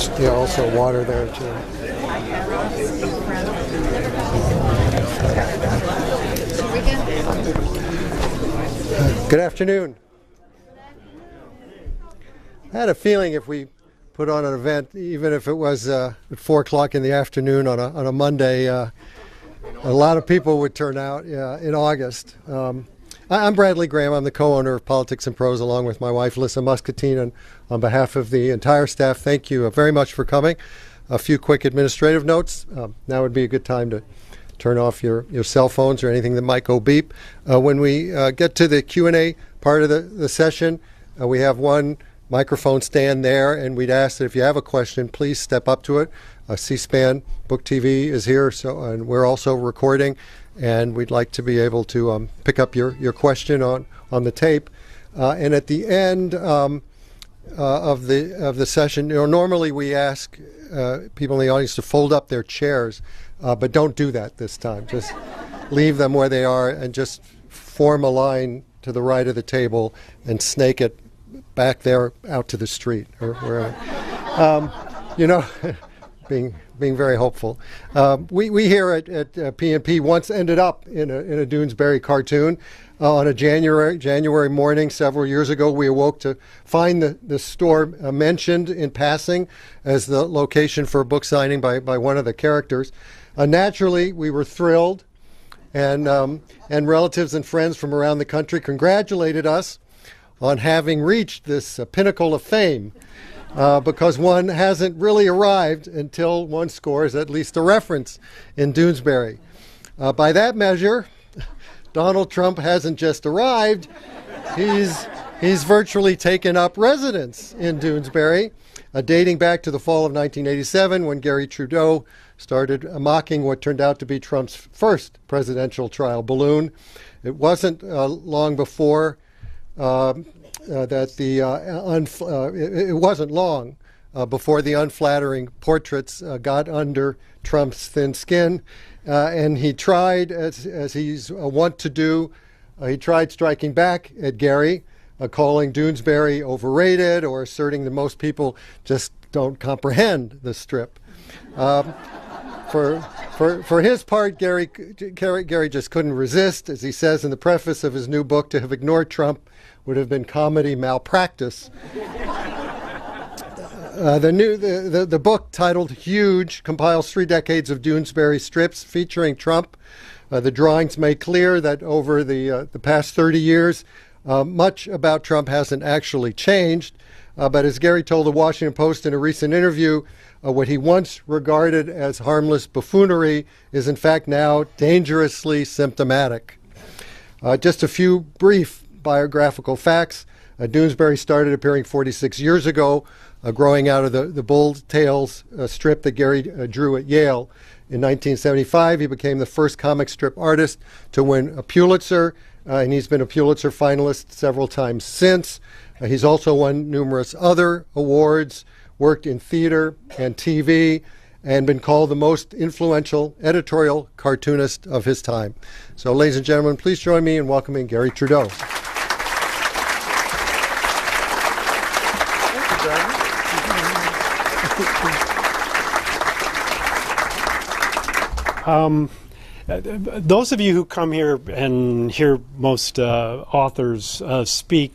there's also water there too. Good afternoon. I had a feeling if we put on an event, even if it was at 4 o'clock in the afternoon on a Monday, a lot of people would turn out in August. I'm Bradley Graham. I'm the co-owner of Politics and Prose, along with my wife, Lissa Muscatine. And on behalf of the entire staff, thank you very much for coming. A few quick administrative notes. Now would be a good time to turn off your cell phones or anything that might go beep. When we get to the Q&A part of the session, we have one microphone stand there, and we'd ask that if you have a question, please step up to it. C-SPAN Book TV is here, and we're also recording, and we'd like to be able to pick up your question on the tape. And at the end of the session, normally we ask people in the audience to fold up their chairs, but don't do that this time. Just leave them where they are and just form a line to the right of the table and snake it back there out to the street or wherever. Being very hopeful. We here at PNP once ended up in a Doonesbury cartoon. On a January morning several years ago, we awoke to find the store mentioned in passing as the location for a book signing by one of the characters. Naturally, we were thrilled, and relatives and friends from around the country congratulated us on having reached this pinnacle of fame, because one hasn't really arrived until one scores at least a reference in Doonesbury. By that measure, Donald Trump hasn't just arrived, he's virtually taken up residence in Doonesbury, dating back to the fall of 1987 when Garry Trudeau started mocking what turned out to be Trump's first presidential trial balloon. It wasn't long before it wasn't long before the unflattering portraits got under Trump's thin skin, and he tried, as he's wont to do, he tried striking back at Garry, calling Doonesbury overrated or asserting that most people just don't comprehend the strip. For his part, Garry just couldn't resist. As he says in the preface of his new book, to have ignored Trump would have been comedy malpractice. The book, titled Yuge, compiles 3 decades of Doonesbury strips featuring Trump. The drawings make clear that over the past 30 years, much about Trump hasn't actually changed. But as Garry told the Washington Post in a recent interview, what he once regarded as harmless buffoonery is in fact now dangerously symptomatic. Just a few brief biographical facts. Doonesbury started appearing 46 years ago, growing out of the Bull Tales strip that Garry drew at Yale. In 1975, he became the first comic strip artist to win a Pulitzer, and he's been a Pulitzer finalist several times since. He's also won numerous other awards, worked in theater and TV, and been called the most influential editorial cartoonist of his time. So, ladies and gentlemen, please join me in welcoming Garry Trudeau. Those of you who come here and hear most authors speak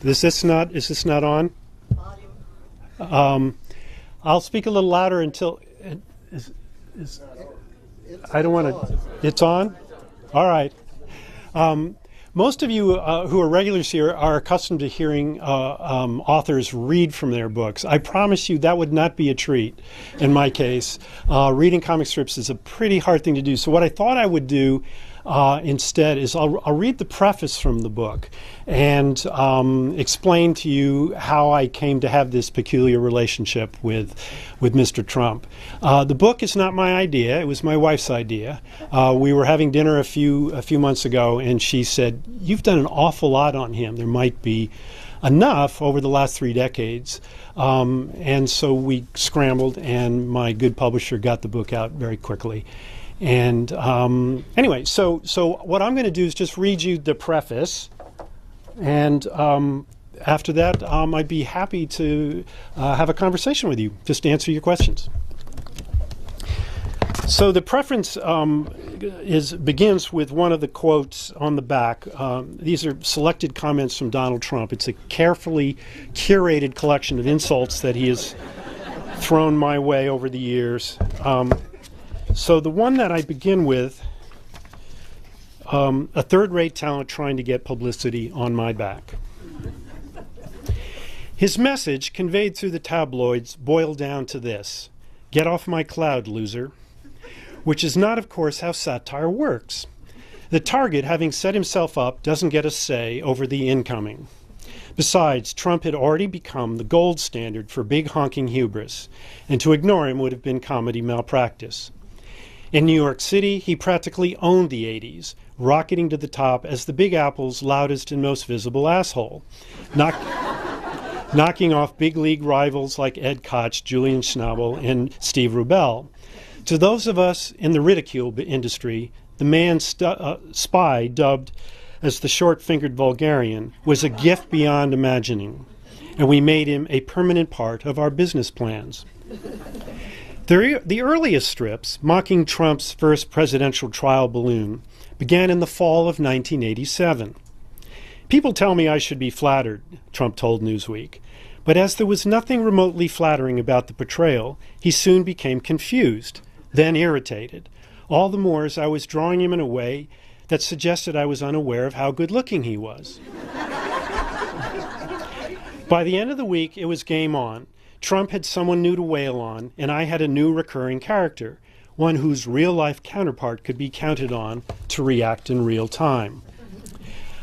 is this not on? I'll speak a little louder until I don't want to. It's on? All right. Most of you who are regulars here are accustomed to hearing authors read from their books. I promise you that would not be a treat in my case. Reading comic strips is a pretty hard thing to do. So what I thought I would do instead is I'll read the preface from the book and explain to you how I came to have this peculiar relationship with Mr. Trump. The book is not my idea. It was my wife's idea. We were having dinner a few months ago, and she said, "You've done an awful lot on him. There might be enough over the last 3 decades." And so we scrambled, and my good publisher got the book out very quickly. And anyway, so what I'm going to do is just read you the preface, and after that, I'd be happy to have a conversation with you, just to answer your questions. So the preference begins with one of the quotes on the back. These are selected comments from Donald Trump. It's a carefully curated collection of insults that he has thrown my way over the years. So the one that I begin with, a third-rate talent trying to get publicity on my back. His message, conveyed through the tabloids, boiled down to this: get off my cloud, loser. Which is not, of course, how satire works. The target, having set himself up, doesn't get a say over the incoming. Besides, Trump had already become the gold standard for big honking hubris, and to ignore him would have been comedy malpractice. In New York City, he practically owned the 80s, rocketing to the top as the Big Apple's loudest and most visible asshole, knocking off big league rivals like Ed Koch, Julian Schnabel, and Steve Rubel. To those of us in the ridicule industry, the man spy, dubbed as the short-fingered vulgarian, was a gift beyond imagining, and we made him a permanent part of our business plans. The earliest strips, mocking Trump's first presidential trial balloon, began in the fall of 1987. People tell me I should be flattered, Trump told Newsweek. But as there was nothing remotely flattering about the portrayal, he soon became confused, then irritated, all the more as I was drawing him in a way that suggested I was unaware of how good-looking he was. By the end of the week, it was game on. Trump had someone new to wail on, and I had a new recurring character, one whose real-life counterpart could be counted on to react in real time.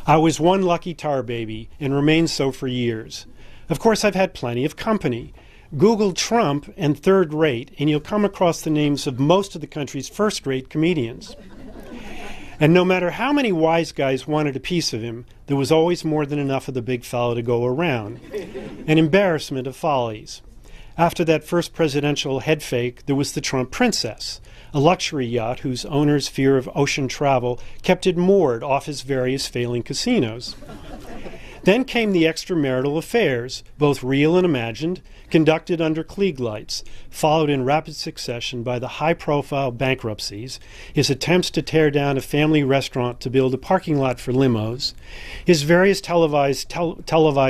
I was one lucky tar baby, and remained so for years. Of course, I've had plenty of company. Google Trump and third rate, and you'll come across the names of most of the country's first-rate comedians. And no matter how many wise guys wanted a piece of him, there was always more than enough of the big fellow to go around. An embarrassment of follies. After that first presidential head fake, there was the Trump Princess, a luxury yacht whose owner's fear of ocean travel kept it moored off his various failing casinos. Then came the extramarital affairs, both real and imagined, conducted under Klieg lights, followed in rapid succession by the high-profile bankruptcies, his attempts to tear down a family restaurant to build a parking lot for limos, his various televised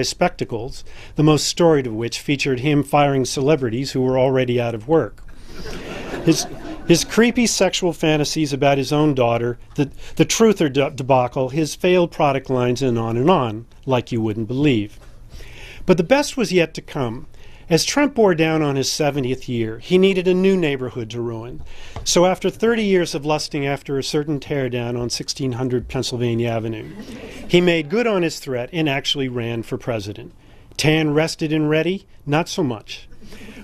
spectacles, the most storied of which featured him firing celebrities who were already out of work. His creepy sexual fantasies about his own daughter, the truther debacle, his failed product lines, and on, like you wouldn't believe. But the best was yet to come. As Trump bore down on his 70th year, he needed a new neighborhood to ruin. So after 30 years of lusting after a certain teardown on 1600 Pennsylvania Avenue, he made good on his threat and actually ran for president. Tan, rested, and ready? Not so much.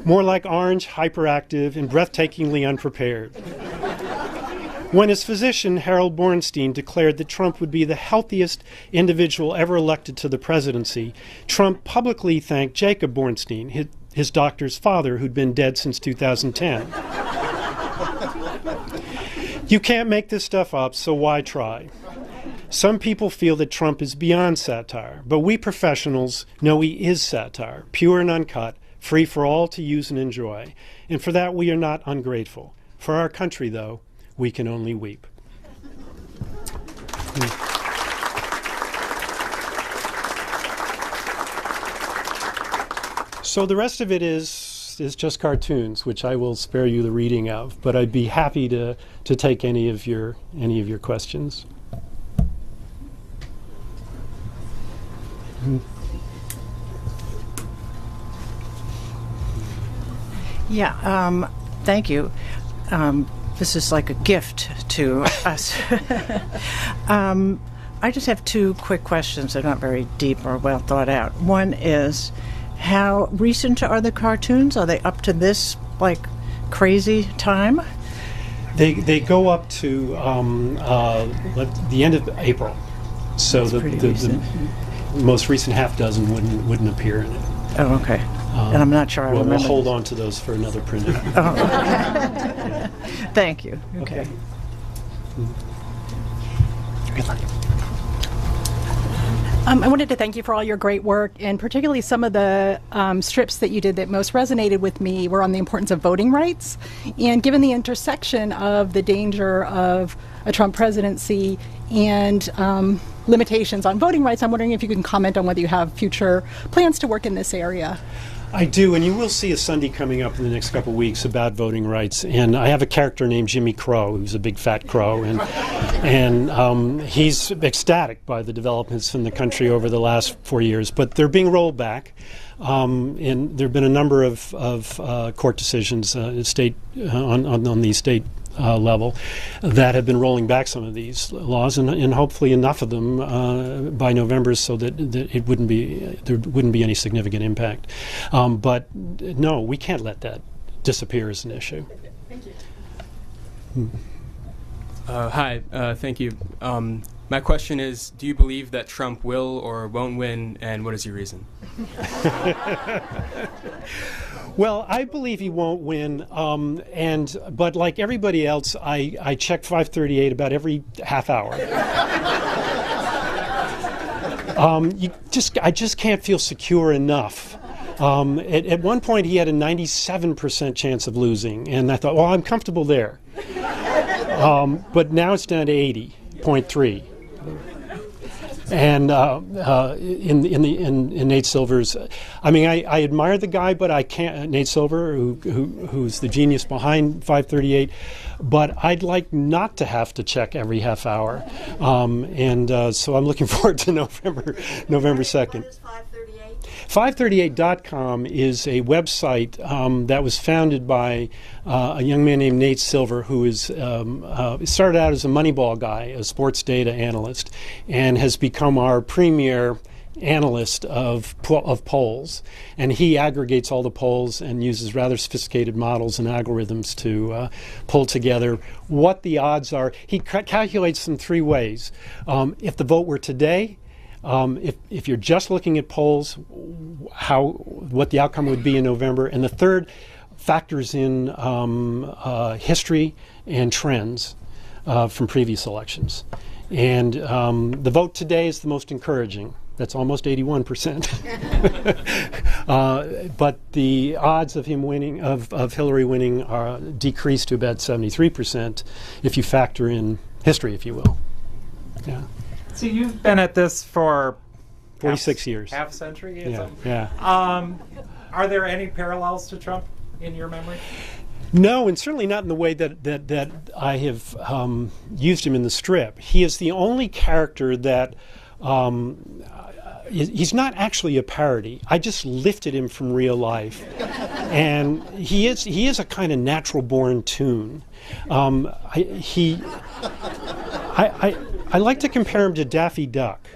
More like orange, hyperactive, and breathtakingly unprepared. When his physician, Harold Bornstein, declared that Trump would be the healthiest individual ever elected to the presidency, Trump publicly thanked Jacob Bornstein, his doctor's father, who'd been dead since 2010. You can't make this stuff up, so why try? Some people feel that Trump is beyond satire, but we professionals know he is satire, pure and uncut, free for all to use and enjoy. And for that, we are not ungrateful. For our country, though, we can only weep. So the rest of it is just cartoons, which I will spare you the reading of, but I'd be happy to take any of your questions. Yeah, thank you. This is like a gift to us. I just have two quick questions. They're not very deep or well thought out. One is, how recent are the cartoons? Are they up to this, like, crazy time? They go up to the end of April. So the most recent half dozen wouldn't appear in it. Oh, okay. And I'm not sure I remember. We'll hold on to those for another printing. Oh, okay. Thank you. Okay. Good luck. I wanted to thank you for all your great work, and particularly some of the strips that you did that most resonated with me were on the importance of voting rights. And given the intersection of the danger of a Trump presidency and limitations on voting rights, I'm wondering if you can comment on whether you have future plans to work in this area. I do, and you will see a Sunday coming up in the next couple of weeks about voting rights. And I have a character named Jimmy Crow, who's a big fat crow, and he's ecstatic by the developments in the country over the last 4 years. But they're being rolled back, and there have been a number of court decisions on the state level that have been rolling back some of these laws, and hopefully enough of them by November so that there wouldn't be any significant impact. But no, we can't let that disappear as an issue. Thank you. Hi, thank you. My question is, do you believe that Trump will or won't win, and what is your reason? Well, I believe he won't win, but like everybody else, I check 538 about every half hour. I just can't feel secure enough. At one point, he had a 97% chance of losing, and I thought, well, I'm comfortable there. But now it's down to 80.3. And in Nate Silver's, I mean, I admire the guy, but I can't. Nate Silver, who's the genius behind 538, but I'd like not to have to check every half hour, so I'm looking forward to November 2nd. 538.com is a website that was founded by a young man named Nate Silver, who is started out as a Moneyball guy, a sports data analyst, and has become our premier analyst of polls. And he aggregates all the polls and uses rather sophisticated models and algorithms to pull together what the odds are. He calculates them three ways. If the vote were today, if you're just looking at polls, what the outcome would be in November, and the third factors in history and trends from previous elections. And the vote today is the most encouraging. That's almost 81%. But the odds of him winning, of Hillary winning, are decreased to about 73% if you factor in history, if you will. Yeah. So you've been at this for 46 years. Half a century? Yeah. Are there any parallels to Trump in your memory? No, and certainly not in the way that I have used him in the strip. He is the only character that he's not actually a parody. I just lifted him from real life, and he is a kind of natural born tune. I like to compare him to Daffy Duck.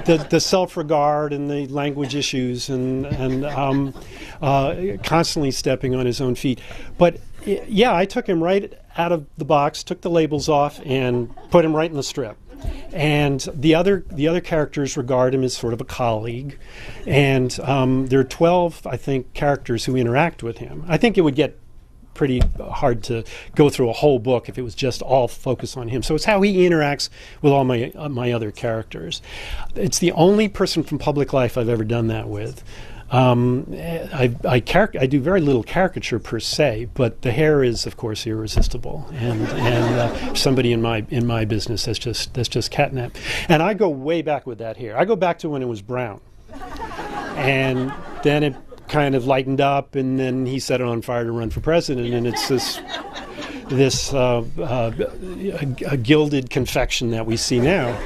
The self-regard and the language issues and constantly stepping on his own feet. But yeah, I took him right out of the box, took the labels off, and put him right in the strip. And the other characters regard him as sort of a colleague. And there are 12, I think, characters who interact with him. I think it would get pretty hard to go through a whole book if it was just all focused on him. So it's how he interacts with all my other characters. It's the only person from public life I've ever done that with. I do very little caricature per se, but the hair is, of course, irresistible. And somebody in my business that's just catnip. And I go way back with that hair. I go back to when it was brown, and then it kind of lightened up, and then he set it on fire to run for president, and it's this gilded confection that we see now.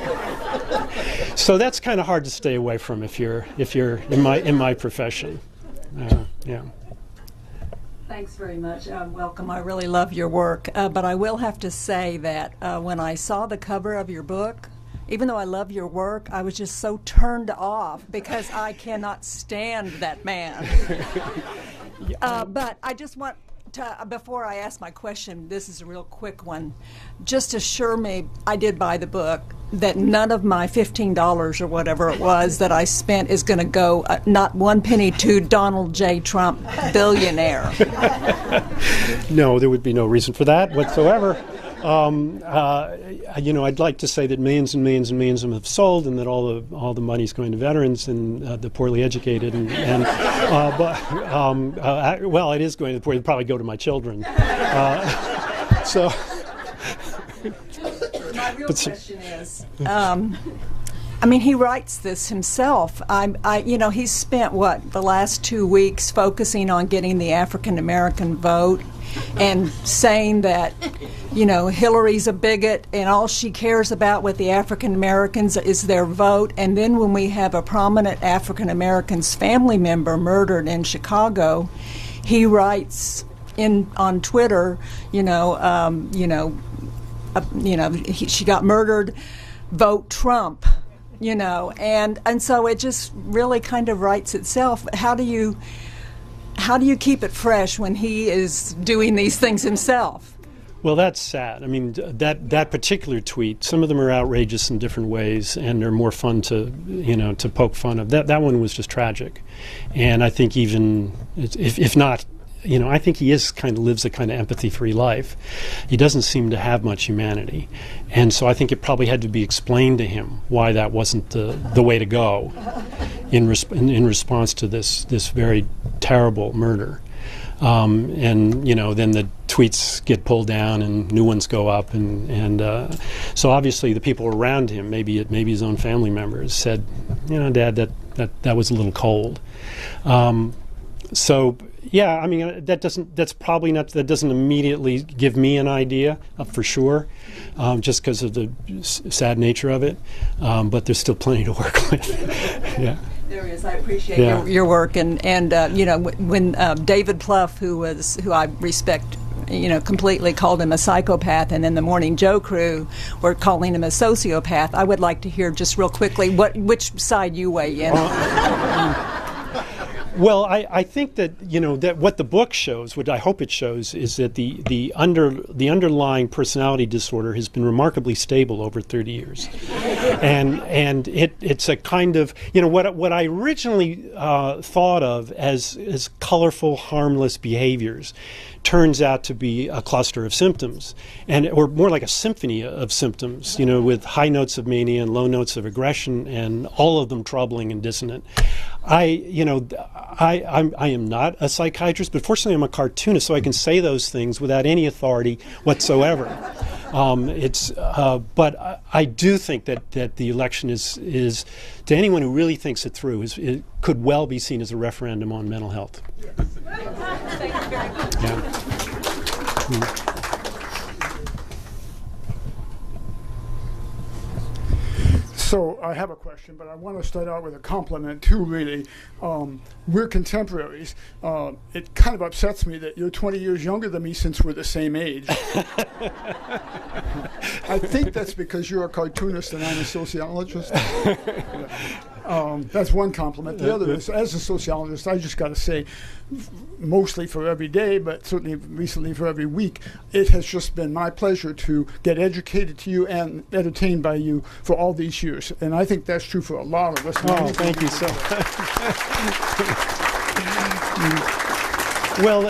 So that's kind of hard to stay away from if you're in my profession. Yeah. Thanks very much. Welcome. I really love your work, but I will have to say that when I saw the cover of your book, even though I love your work, I was just so turned off because I cannot stand that man. But I just want to, before I ask my question, this is a real quick one, just assure me, I did buy the book, that none of my $15 or whatever it was that I spent is going to go, not one penny, to Donald J. Trump, billionaire. No, there would be no reason for that whatsoever. I'd like to say that millions and millions and millions of them have sold, and that all the money's going to veterans and the poorly educated, well, it is going to the poor. It'd probably go to my children. So. My real question is, he writes this himself. He's spent the last 2 weeks focusing on getting the African American vote, and saying that, Hillary's a bigot and all she cares about with the African Americans is their vote. And then when we have a prominent African American's family member murdered in Chicago, he writes on Twitter, she got murdered, vote Trump, and so it just really kind of writes itself. How do you keep it fresh when he is doing these things himself? Well, that's sad. That particular tweet, some of them are outrageous in different ways, and they're more fun to poke fun of. That one was just tragic, and I think even if not. I think he lives a kind of empathy-free life. He doesn't seem to have much humanity. And so I think it probably had to be explained to him why that wasn't the way to go in response to this very terrible murder. And then the tweets get pulled down and new ones go up. And so obviously the people around him, maybe his own family members, said, Dad, that was a little cold. So yeah, that doesn't immediately give me an idea for sure, just because of the sad nature of it. But there's still plenty to work with. Yeah. There is. I appreciate your work, and when David Plouffe, who I respect, completely, called him a psychopath, and then the Morning Joe crew were calling him a sociopath. I would like to hear just real quickly which side you weigh in on. Well, I think that that what the book shows, what I hope it shows, is that the underlying personality disorder has been remarkably stable over 30 years, and it's a kind of what I originally thought of as colorful, harmless behaviors turns out to be a cluster of symptoms, or more like a symphony of symptoms, with high notes of mania and low notes of aggression, and all of them troubling and dissonant. I am not a psychiatrist, but fortunately I'm a cartoonist, so I can say those things without any authority whatsoever. But I do think that the election is to anyone who really thinks it through, it could well be seen as a referendum on mental health. Thank you very much. Yeah. So I have a question, but I want to start out with a compliment too, really. We're contemporaries. It kind of upsets me that you're 20 years younger than me since we're the same age. I think that's because you're a cartoonist and I'm a sociologist. That's one compliment. The other is, as a sociologist, I just got to say, mostly for every day, but certainly recently for every week, it has just been my pleasure to get educated to you and entertained by you for all these years. And I think that's true for a lot of us. Oh, thank you so much. Well,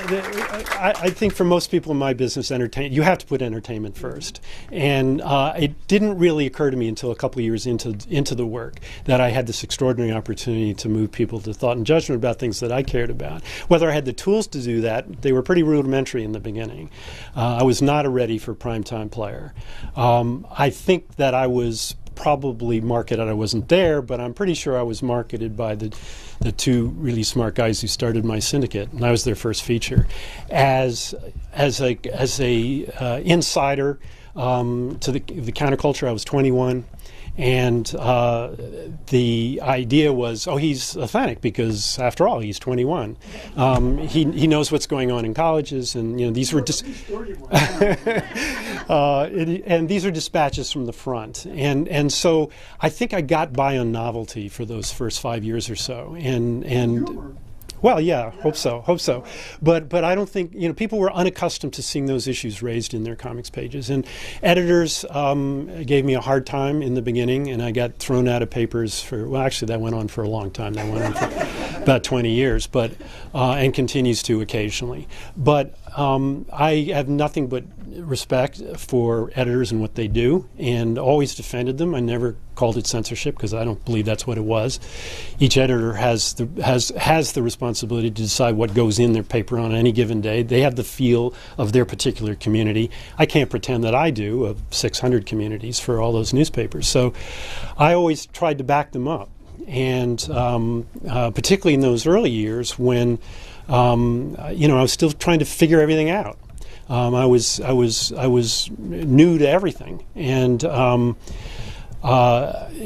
I think for most people in my business, you have to put entertainment first. And it didn't really occur to me until a couple of years into the work that I had this extraordinary opportunity to move people to thought and judgment about things that I cared about. Whether I had the tools to do that, they were pretty rudimentary in the beginning. I was not a ready for primetime player. I think that I was probably marketed. I wasn't there, but I'm pretty sure I was marketed by the two really smart guys who started my syndicate, and I was their first feature, as a insider to the counterculture. I was 21. And the idea was, he's authentic because, after all, he's 21. He knows what's going on in colleges, and these were and these are dispatches from the front. And so I think I got by on novelty for those first 5 years or so. And well, yeah, hope so. But I don't think, people were unaccustomed to seeing those issues raised in their comics pages. And editors gave me a hard time in the beginning, and I got thrown out of papers actually that went on for a long time. about 20 years, but and continues to occasionally. But I have nothing but respect for editors and what they do, and always defended them. I never called it censorship because I don't believe that's what it was. Each editor has the responsibility to decide what goes in their paper on any given day. They have the feel of their particular community. I can't pretend that I do of 600 communities for all those newspapers. So I always tried to back them up, and particularly in those early years when I was still trying to figure everything out. I was new to everything, and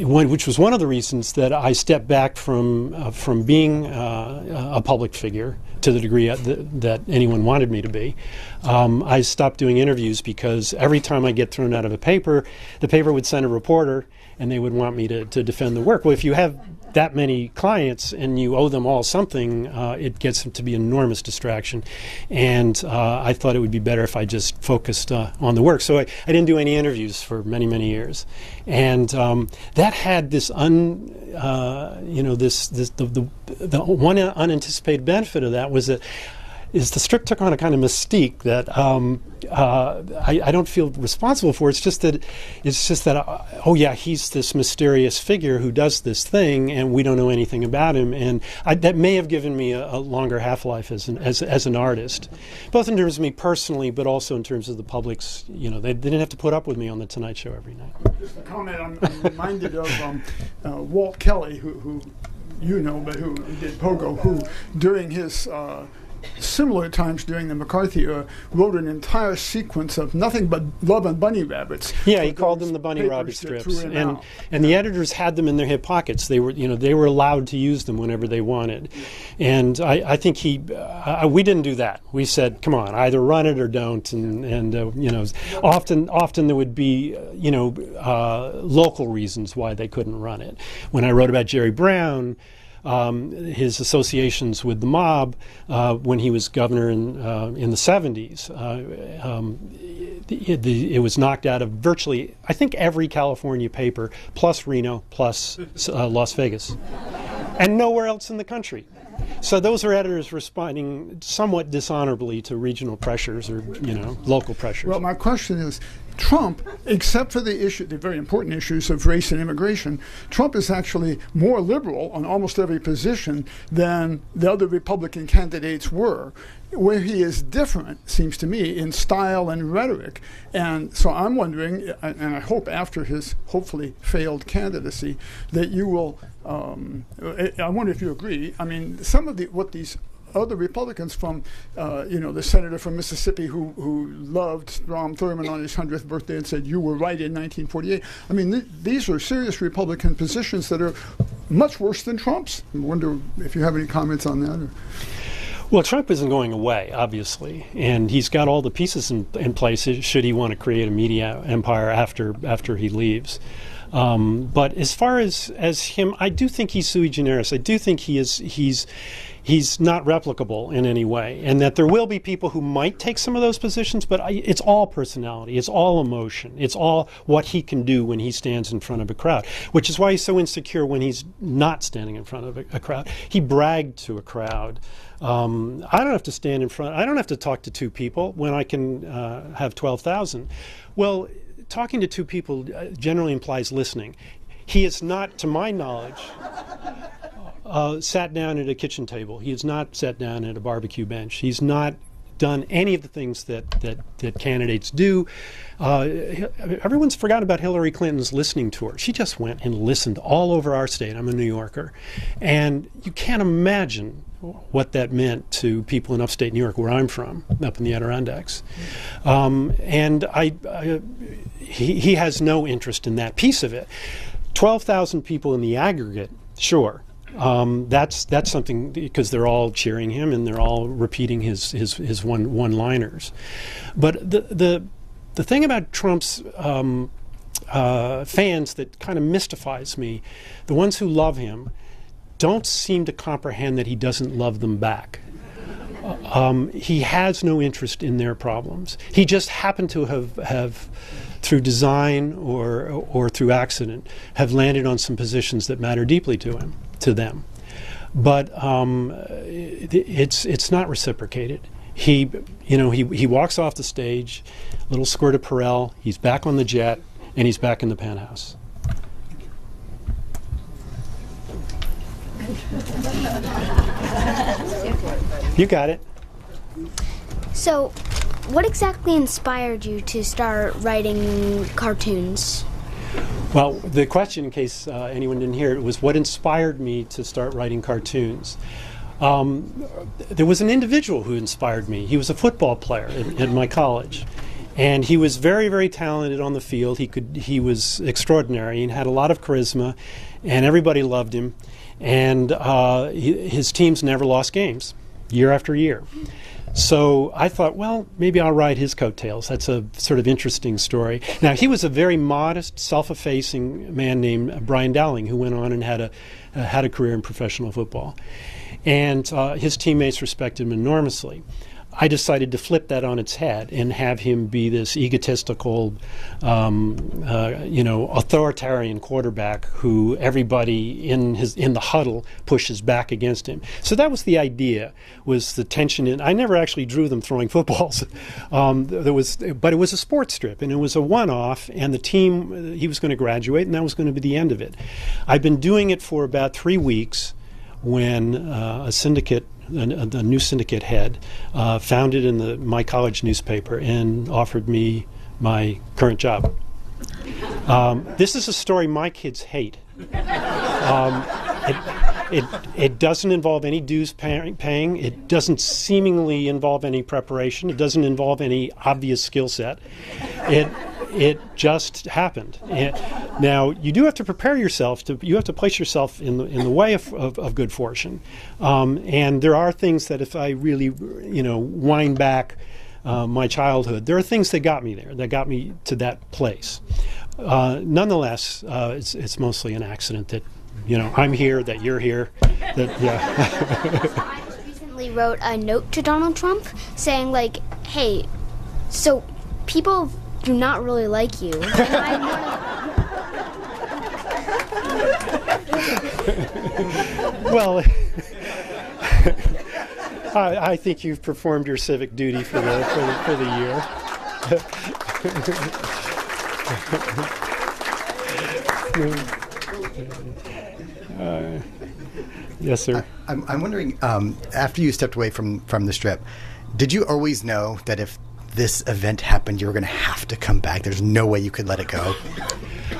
which was one of the reasons that I stepped back from being a public figure to the degree that anyone wanted me to be. I stopped doing interviews because every time I get thrown out of a paper, the paper would send a reporter, and they would want me to defend the work. Well, if you have that many clients and you owe them all something, it gets to be an enormous distraction. And I thought it would be better if I just focused on the work. So I didn't do any interviews for many, many years. And that had this the one unanticipated benefit of that was that the strip took on a kind of mystique that I don't feel responsible for. It's just that oh yeah, he's this mysterious figure who does this thing, and we don't know anything about him. And that may have given me a longer half-life as an artist, both in terms of me personally, but also in terms of the public's. They didn't have to put up with me on the Tonight Show every night. Just a comment. I'm reminded of Walt Kelly, who but who did Pogo, who during his similar times during the McCarthy era, wrote an entire sequence of nothing but love and bunny rabbits. Yeah, he called them the bunny rabbit strips, and the editors had them in their hip pockets. They were allowed to use them whenever they wanted, and I think we didn't do that. We said, come on, either run it or don't, and often there would be local reasons why they couldn't run it. When I wrote about Jerry Brown, his associations with the mob when he was governor in the 70s. It was knocked out of virtually, I think, every California paper, plus Reno, plus Las Vegas, and nowhere else in the country. So those are editors responding somewhat dishonorably to regional pressures or local pressures. Well, my question is, Trump, except for the very important issues of race and immigration, Trump is actually more liberal on almost every position than the other Republican candidates were. Where he is different, seems to me, in style and rhetoric. And so I'm wondering, and I hope after his hopefully failed candidacy, that you will, I wonder if you agree, I mean, some of what these other Republicans from, the senator from Mississippi who loved Strom Thurmond on his 100th birthday and said, you were right in 1948. I mean, these are serious Republican positions that are much worse than Trump's. I wonder if you have any comments on that. Well, Trump isn't going away, obviously, and he's got all the pieces in place should he want to create a media empire after he leaves. But as far as him, I do think he's sui generis. I do think he's not replicable in any way, and that there will be people who might take some of those positions, but it's all personality, it's all emotion, it's all what he can do when he stands in front of a crowd, which is why he's so insecure when he's not standing in front of a crowd. He bragged to a crowd. I don't have to stand in front, I don't have to talk to two people when I can have 12,000. Well, talking to two people generally implies listening. He is not, to my knowledge, sat down at a kitchen table. He has not sat down at a barbecue bench. He's not done any of the things that candidates do. Everyone's forgotten about Hillary Clinton's listening tour. She just went and listened all over our state. I'm a New Yorker. And you can't imagine what that meant to people in upstate New York, where I'm from, up in the Adirondacks. And he has no interest in that piece of it. 12,000 people in the aggregate, sure. That's something, because they're all cheering him and they're all repeating his one-liners. But the thing about Trump's fans that kind of mystifies me, the ones who love him, don't seem to comprehend that he doesn't love them back. He has no interest in their problems. He just happened to have through design or through accident, have landed on some positions that matter deeply to them. but it's not reciprocated. He walks off the stage, little squirt of Perel, he's back on the jet, and he's back in the penthouse. You got it. So, what exactly inspired you to start writing cartoons? Well, the question, in case anyone didn't hear it, was what inspired me to start writing cartoons. There was an individual who inspired me. He was a football player at my college. And he was very, very talented on the field. He was extraordinary and had a lot of charisma, and everybody loved him. And his teams never lost games, year after year. So I thought, well, maybe I'll ride his coattails. That's a sort of interesting story. Now, he was a very modest, self-effacing man named Brian Dowling, who went on and had a career in professional football. And his teammates respected him enormously. I decided to flip that on its head and have him be this egotistical, authoritarian quarterback who everybody in the huddle pushes back against him. So that was the idea, was the tension in. I never actually drew them throwing footballs. But it was a sports strip, and it was a one-off, and the team, he was going to graduate, and that was going to be the end of it. I've been doing it for about 3 weeks when a new syndicate head found it in my college newspaper and offered me my current job. This is a story my kids hate. It doesn't involve any dues paying. It doesn't seemingly involve any preparation. It doesn't involve any obvious skill set. It just happened. Now, you do have to prepare yourself. You have to place yourself in the way of good fortune. And there are things that if I really, wind back my childhood, there are things that got me there, that got me to that place. Nonetheless, it's mostly an accident that, I'm here, that you're here. I recently wrote a note to Donald Trump saying, hey, so people do not really like you. And I'm one of Well, I think you've performed your civic duty for the year. Yes, sir. I'm wondering, after you stepped away from the strip, did you always know that if this event happened, you were going to have to come back? There's no way you could let it go.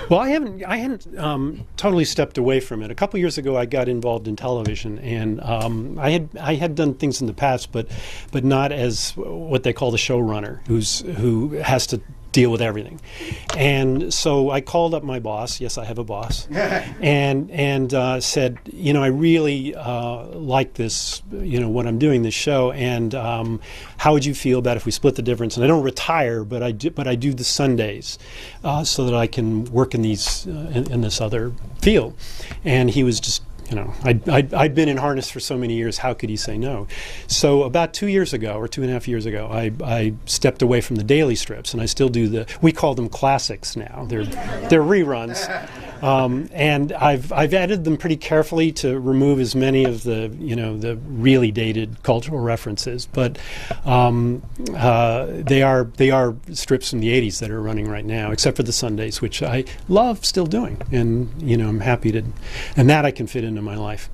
Well, I hadn't totally stepped away from it. A couple years ago, I got involved in television, and I had done things in the past, but not as what they call the showrunner, who has to deal with everything. And so I called up my boss. Yes, I have a boss, and said, I really like this, what I'm doing, this show, and how would you feel about if we split the difference? And I don't retire, but I do the Sundays so that I can work in these in this other field. And he was just, I'd been in harness for so many years, how could he say no? So about 2 years ago, or 2.5 years ago, I stepped away from the daily strips, and I still do we call them classics now. They're reruns. And I've edited them pretty carefully to remove as many of the really dated cultural references. But they are strips from the 80s that are running right now, except for the Sundays, which I love still doing, and I'm happy to, and that I can fit into my life.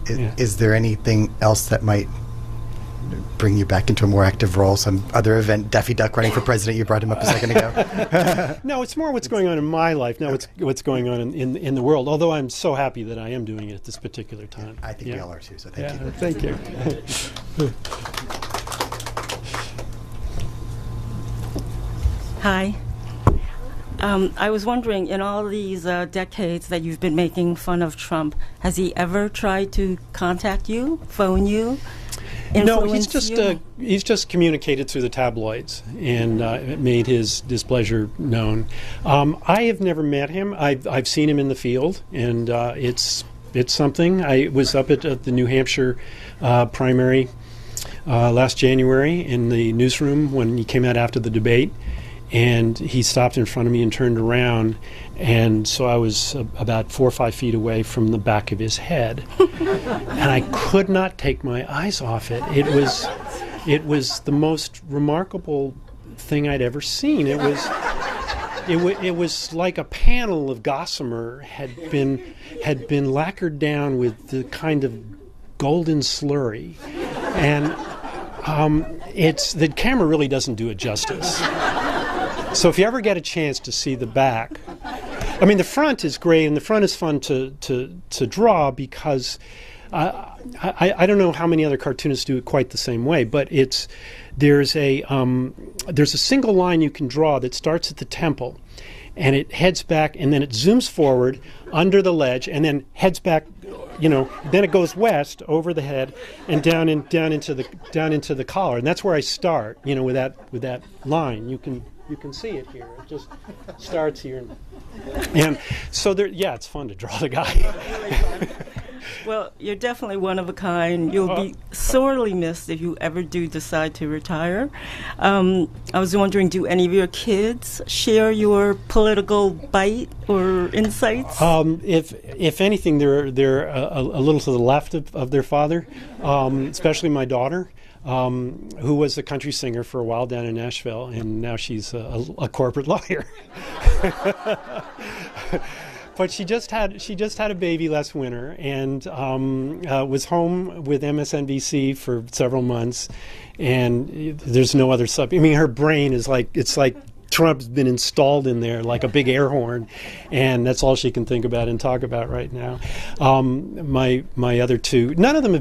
Is there anything else that might bring you back into a more active role? Some other event, Daffy Duck running for president, you brought him up a second ago. No, it's more what's going on in my life, not what's going on in the world, although I'm so happy that I am doing it at this particular time. I think we all are too, so thank you. Thank you. Hi. I was wondering, in all these decades that you've been making fun of Trump, has he ever tried to contact you, phone you? No, he's just communicated through the tabloids and made his displeasure known. I have never met him. I've seen him in the field, and it's something. I was up at the New Hampshire primary last January in the newsroom when he came out after the debate, and he stopped in front of me and turned around, and so I was about 4 or 5 feet away from the back of his head, and I could not take my eyes off it. It was the most remarkable thing I'd ever seen. It was like a panel of gossamer had been lacquered down with the kind of golden slurry, and the camera really doesn't do it justice. So if you ever get a chance to see the back, I mean, the front is great, and the front is fun to draw because I don't know how many other cartoonists do it quite the same way, but there's a single line you can draw that starts at the temple, and it heads back, and then it zooms forward under the ledge, and then heads back. Then it goes west over the head and down into the collar, and that's where I start. With that line, you can see it here. It just starts here, and so it's fun to draw the guy. Well, you're definitely one of a kind. You'll be sorely missed if you ever do decide to retire. I was wondering, do any of your kids share your political bite or insights? If anything, they're a little to the left of their father, especially my daughter, who was a country singer for a while down in Nashville, and now she's a corporate lawyer. But she just had a baby last winter, and was home with MSNBC for several months, and there's no other I mean, her brain is it's like Trump's been installed in there like a big air horn, and that's all she can think about and talk about right now. My other two, none of them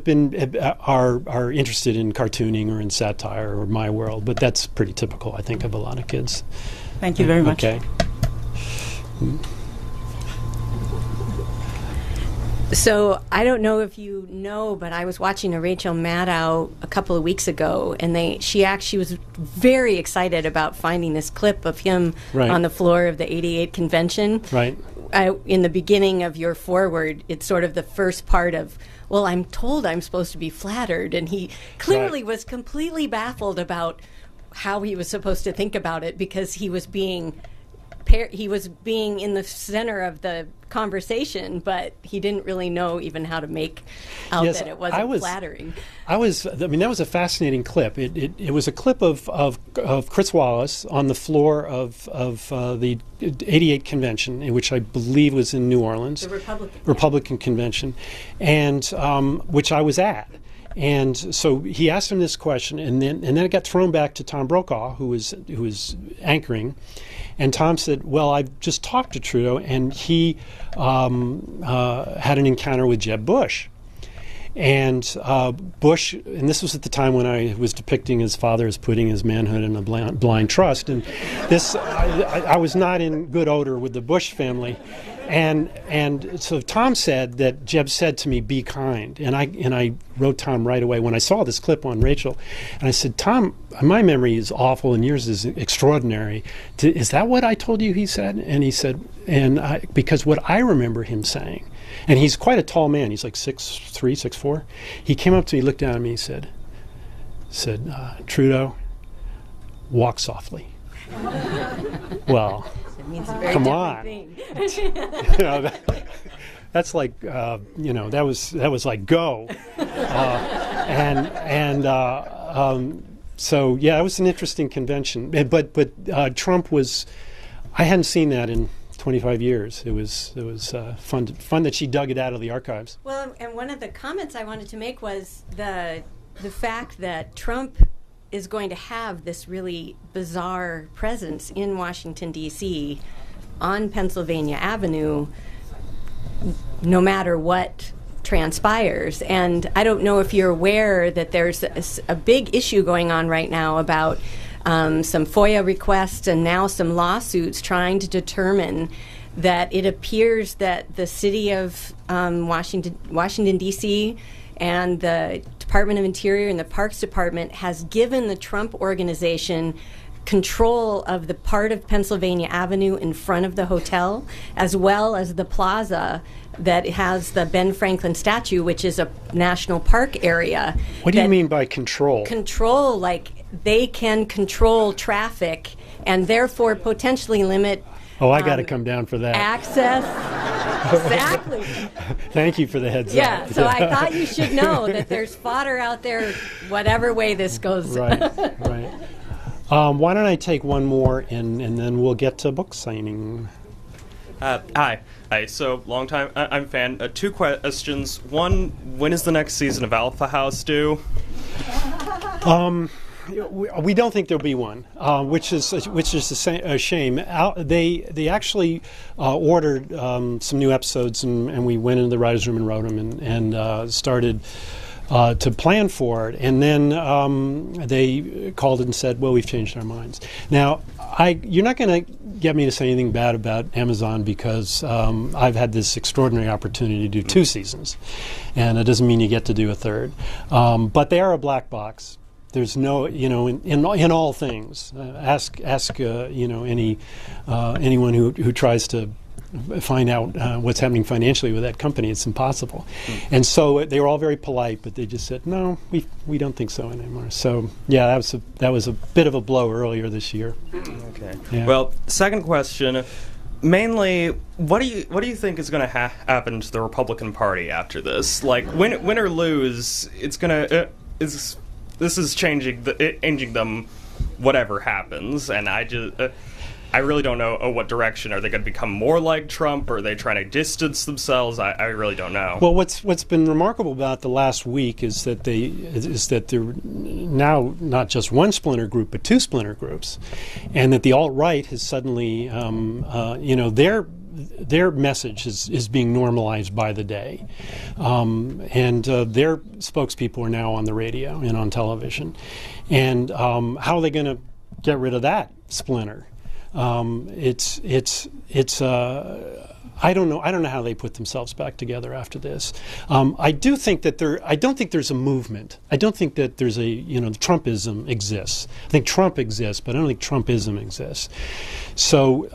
are interested in cartooning or in satire or my world, but that's pretty typical, I think, of a lot of kids. Thank you very much. Okay. So I don't know if you know, but I was watching a Rachel Maddow a couple of weeks ago, and she was very excited about finding this clip of him on the floor of the '88 convention. Right. In the beginning of your foreword, it's sort of the first part of, well, I'm told I'm supposed to be flattered, and he clearly was completely baffled about how he was supposed to think about it because he was being in the center of the conversation, but he didn't really know even how to make out that it wasn't flattering. I mean, that was a fascinating clip. It was a clip of Chris Wallace on the floor of the '88 convention, in which I believe was in New Orleans, the Republican convention, and which I was at. And so he asked him this question, and then it got thrown back to Tom Brokaw, who was anchoring. And Tom said, well, I just talked to Trudeau, and he had an encounter with Jeb Bush. And Bush, and this was at the time when I was depicting his father as putting his manhood in a blind trust. And this, I was not in good odor with the Bush family. And so Tom said that Jeb said to me, be kind. And I wrote Tom right away when I saw this clip on Rachel. And I said, Tom, my memory is awful and yours is extraordinary. Is that what I told you, he said? And he said, because what I remember him saying, and he's quite a tall man, he's like 6'3", 6'4". He came up to me, looked down at me, said, Trudeau, walk softly. Well, come on. That's like that was like go, so yeah, it was an interesting convention. But Trump was, I hadn't seen that in 25 years. It was fun that she dug it out of the archives. Well, and one of the comments I wanted to make was the fact that Trump is going to have this really bizarre presence in Washington, D.C., on Pennsylvania Avenue, no matter what transpires. And I don't know if you're aware that there's a big issue going on right now about some FOIA requests and now some lawsuits trying to determine that it appears that the city of Washington, D.C., and the Department of Interior and the Parks Department has given the Trump organization control of the part of Pennsylvania Avenue in front of the hotel, as well as the plaza that has the Ben Franklin statue, which is a national park area. What do you mean by control? Control, like they can control traffic and therefore potentially limit Oh, I got to come down for that. access. Exactly. Thank you for the heads Yeah, up. so I thought you should know that there's fodder out there, whatever way this goes. Right, right. Why don't I take one more, and then we'll get to book signing. Hi. So, long time. I'm a fan. 2 questions. One, when is the next season of Alpha House due? We don't think there'll be one, which is a shame. They actually ordered some new episodes, and we went into the writers' room and wrote them, and started to plan for it. And then they called and said, "Well, we've changed our minds." Now, you're not going to get me to say anything bad about Amazon because I've had this extraordinary opportunity to do 2 seasons, and it doesn't mean you get to do a third. But they are a black box. There's no, in all things. Ask anyone who tries to find out what's happening financially with that company. It's impossible. And so they were all very polite, but they just said, "No, we don't think so anymore." So yeah, that was a bit of a blow earlier this year. Okay. Yeah. Well, second question. Mainly, what do you think is going to happen to the Republican Party after this? Like, win or lose, it's gonna this is changing them, whatever happens. And I really don't know what direction. Are they going to become more like Trump? Or are they trying to distance themselves? I really don't know. Well, what's been remarkable about the last week is that they're now not just one splinter group, but 2 splinter groups, and that the alt-right has suddenly, their message is being normalized by the day, and their spokespeople are now on the radio and on television, and how are they going to get rid of that splinter? I don't know how they put themselves back together after this. I don't think there's a movement. I don't think that there's Trumpism exists. I think Trump exists, but I don't think Trumpism exists. So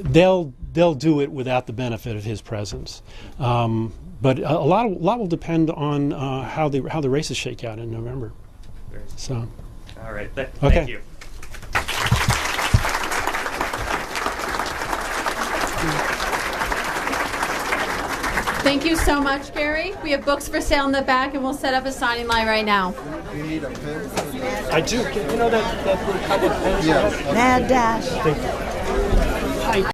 they'll do it without the benefit of his presence. But a lot will depend on how the races shake out in November. So. All right. Okay. Thank you. Thank you so much, Garry. We have books for sale in the back, and we'll set up a signing line right now. You need a pen? I do. You know that couple of pens? Yes. Mad dash. Thank you.